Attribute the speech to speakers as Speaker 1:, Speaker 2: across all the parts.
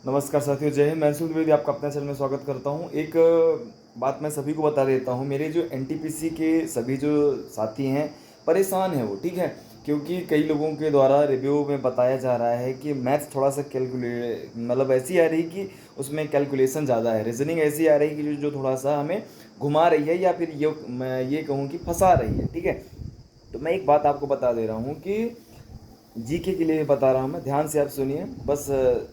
Speaker 1: नमस्कार साथियों, जय हिंद। मैं सुध द्विवेदी आपका अपने चैनल में स्वागत करता हूं। एक बात मैं सभी को बता देता हूं। मेरे जो एनटीपीसी के सभी जो साथी हैं परेशान हैं वो, ठीक है, क्योंकि कई लोगों के द्वारा रिव्यू में बताया जा रहा है कि मैथ्स थोड़ा सा मतलब ऐसी आ रही कि उसमें कैलकुलेशन ज़्यादा है, रीजनिंग ऐसी आ रही कि जो थोड़ा सा हमें घुमा रही है, या फिर ये मैं ये कहूँ कि फंसा रही है, ठीक है। तो मैं एक बात आपको बता दे रहा हूँ कि जीके के लिए बता रहा हूँ मैं, ध्यान से आप सुनिए, बस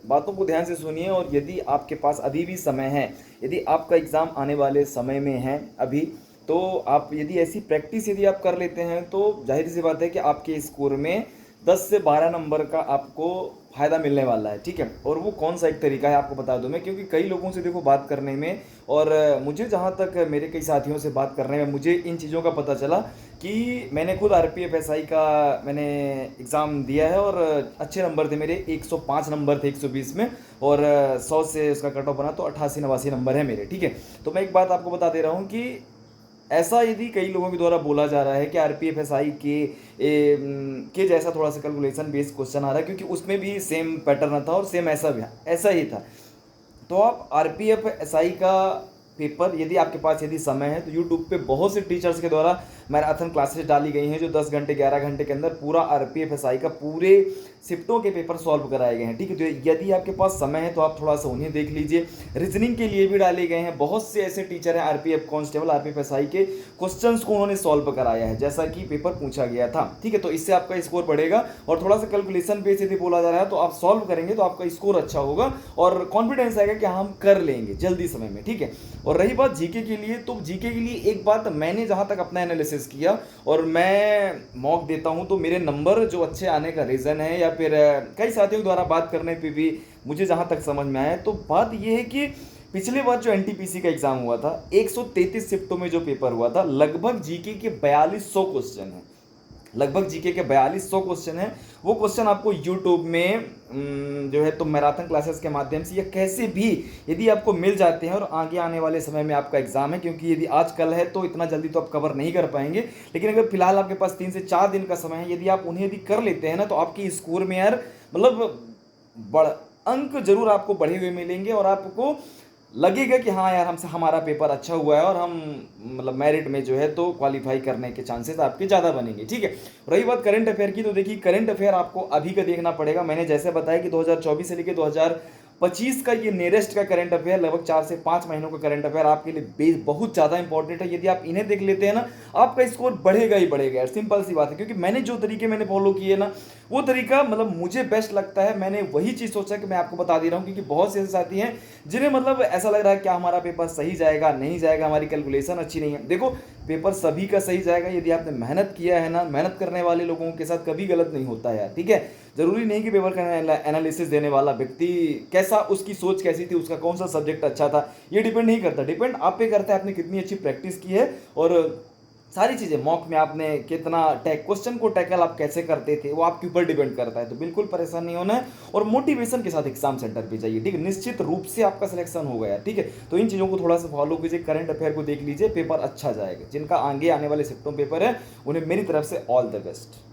Speaker 1: बातों को ध्यान से सुनिए। और यदि आपके पास अभी भी समय है, यदि आपका एग्ज़ाम आने वाले समय में है अभी, तो आप यदि ऐसी प्रैक्टिस यदि आप कर लेते हैं तो जाहिर सी बात है कि आपके स्कोर में 10 से 12 नंबर का आपको फ़ायदा मिलने वाला है, ठीक है। और वो कौन सा एक तरीका है आपको बता दूं मैं, क्योंकि कई लोगों से देखो बात करने में, और मुझे जहाँ तक मेरे कई साथियों से बात करने में मुझे इन चीज़ों का पता चला कि मैंने खुद आरपीएफ एसआई का मैंने एग्ज़ाम दिया है, और अच्छे नंबर थे मेरे, 105 नंबर थे 120 में, और 100 से उसका कट ऑफ बना तो 88-89 नंबर है मेरे, ठीक है। तो मैं एक बात आपको बता दे रहा हूँ कि ऐसा यदि कई लोगों के द्वारा बोला जा रहा है कि आरपीएफ एसआई के जैसा थोड़ा सा कैलकुलेशन बेस्ड क्वेश्चन आ रहा है, क्योंकि उसमें भी सेम पैटर्न था और सेम ऐसा ही था। तो आप आरपीएफ एसआई का पेपर, यदि आपके पास यदि समय है तो यूट्यूब पे बहुत से टीचर्स के द्वारा मैराथन क्लासेस डाली गई हैं, जो 10 घंटे 11 घंटे के अंदर पूरा आरपीएफ एसआई का पूरे शिफ्टों के पेपर सॉल्व कराए गए हैं, ठीक है। तो यदि आपके पास समय है तो आप थोड़ा सा उन्हें देख लीजिए। रीजनिंग के लिए भी डाले गए हैं, बहुत से ऐसे टीचर हैं आरपीएफ कांस्टेबल, आरपीएफ एसआई के क्वेश्चंस को उन्होंने सॉल्व कराया है जैसा कि पेपर पूछा गया था, ठीक है। तो इससे आपका स्कोर बढ़ेगा, और थोड़ा सा कैलकुलेशन बेस यदि बोला जा रहा है तो आप सॉल्व करेंगे तो आपका स्कोर अच्छा होगा, और कॉन्फिडेंस आएगा कि हम कर लेंगे जल्दी समय में, ठीक है। और रही बात जीके के लिए, तो जीके के लिए एक बात मैंने जहां तक अपना एनालिसिस किया और मैं मॉक देता हूं, तो मेरे नंबर जो अच्छे आने का रीज़न है, या फिर कई साथियों द्वारा बात करने पे भी मुझे जहां तक समझ में आया, तो बात यह है कि पिछले बार जो एनटीपीसी का एग्जाम हुआ था, 133 शिफ्टों में जो पेपर हुआ था, लगभग जीके के 4200 क्वेश्चन है, लगभग जीके के 4200 क्वेश्चन है। वो क्वेश्चन आपको यूट्यूब में जो है तो मैराथन क्लासेस के माध्यम से या कैसे भी यदि आपको मिल जाते हैं, और आगे आने वाले समय में आपका एग्जाम है, क्योंकि यदि आज कल है तो इतना जल्दी तो आप कवर नहीं कर पाएंगे, लेकिन अगर फिलहाल आपके पास 3 से 4 दिन का समय है, यदि आप उन्हें यदि कर लेते हैं ना, तो आपकी स्कोर में यार मतलब बड़ अंक जरूर आपको बढ़े हुए मिलेंगे, और आपको लगेगा कि हाँ यार हमसे हमारा पेपर अच्छा हुआ है, और हम मतलब मेरिट में जो है तो क्वालिफाई करने के चांसेस आपके ज़्यादा बनेंगे, ठीक है। रही बात करंट अफेयर की, तो देखिए करंट अफेयर आपको अभी का देखना पड़ेगा। मैंने जैसे बताया कि 2024 से लेकर 2025 का ये नियरेस्ट का करंट अफेयर, लगभग 4 से 5 महीनों का करंट अफेयर आपके लिए बेस बहुत ज़्यादा इंपॉर्टेंट है। यदि आप इन्हें देख लेते हैं ना, आपका स्कोर बढ़ेगा ही बढ़ेगा यार, सिंपल सी बात है। क्योंकि मैंने जो तरीके मैंने फॉलो किए ना, वो तरीका मतलब मुझे बेस्ट लगता है। मैंने वही चीज़ सोचा कि मैं आपको बता दे रहा हूँ, क्योंकि बहुत से ऐसे साथी हैं जिन्हें मतलब ऐसा लग रहा है क्या हमारा पेपर सही जाएगा नहीं जाएगा, हमारी कैलकुलेशन अच्छी नहीं है। देखो, पेपर सभी का सही जाएगा यदि आपने मेहनत किया है ना। मेहनत करने वाले लोगों के साथ कभी गलत नहीं होता है यार, ठीक है। जरूरी नहीं कि पेपर का एनालिसिस देने वाला व्यक्ति कैसा, उसकी सोच कैसी थी, उसका कौन सा सब्जेक्ट अच्छा था, ये डिपेंड नहीं करता। डिपेंड आप पे करता है आपने कितनी अच्छी प्रैक्टिस की है, और सारी चीज़ें मॉक में आपने कितना क्वेश्चन को टैकल आप कैसे करते थे, वो आपके ऊपर डिपेंड करता है। तो बिल्कुल परेशान नहीं होना है, और मोटिवेशन के साथ एग्जाम सेंटर पे जाइए, ठीक है। निश्चित रूप से आपका सिलेक्शन हो गया, ठीक है। तो इन चीज़ों को थोड़ा सा फॉलो कीजिए, करंट अफेयर को देख लीजिए, पेपर अच्छा जाएगा। जिनका आगे आने वाले शिफ्टों पेपर है उन्हें मेरी तरफ से ऑल द बेस्ट।